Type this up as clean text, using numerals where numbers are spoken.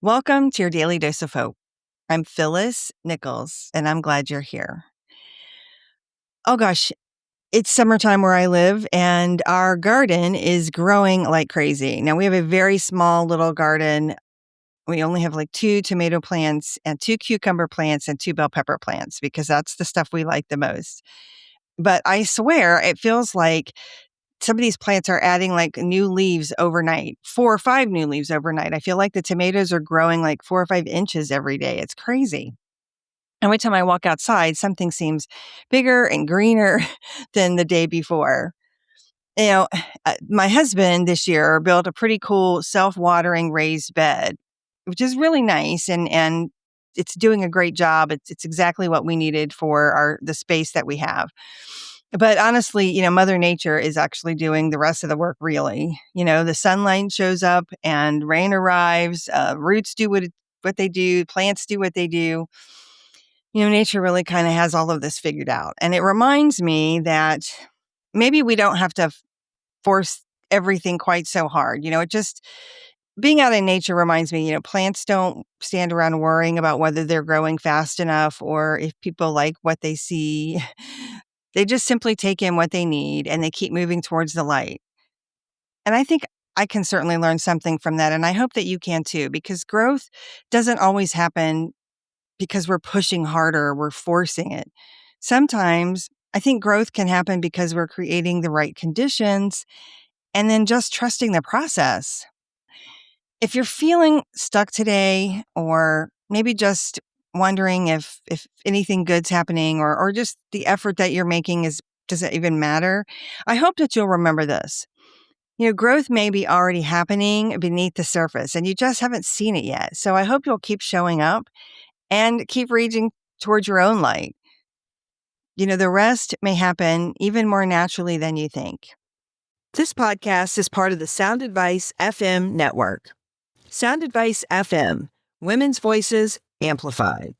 Welcome to your Daily Dose of Hope. I'm Phyllis Nichols, and I'm glad you're here. Oh gosh, it's summertime where I live, and our garden is growing like crazy. Now, we have a very small little garden. We only have like 2 tomato plants and 2 cucumber plants and 2 bell pepper plants because that's the stuff we like the most. But I swear it feels like some of these plants are adding like new leaves overnight, 4 or 5 new leaves overnight. I feel like the tomatoes are growing like 4 or 5 inches every day. It's crazy. Every time I walk outside, something seems bigger and greener than the day before. You know, my husband this year built a pretty cool self-watering raised bed, which is really nice and it's doing a great job. It's exactly what we needed for the space that we have. But honestly, Mother Nature is actually doing the rest of the work really. The sunlight shows up and rain arrives, roots do what they do, plants do what they do. Nature really kind of has all of this figured out. And it reminds me that maybe we don't have to force everything quite so hard. It just being out in nature reminds me, plants don't stand around worrying about whether they're growing fast enough or if people like what they see. They just simply take in what they need and they keep moving towards the light. And I think I can certainly learn something from that. And I hope that you can too, because growth doesn't always happen because we're pushing harder, we're forcing it. Sometimes I think growth can happen because we're creating the right conditions and then just trusting the process. If you're feeling stuck today, or maybe just wondering if anything good's happening or just the effort that you're making does it even matter? I hope that you'll remember this. Growth may be already happening beneath the surface and you just haven't seen it yet. So I hope you'll keep showing up and keep reaching towards your own light. The rest may happen even more naturally than you think. This podcast is part of the Sound Advice FM network. Sound Advice FM, women's voices amplified.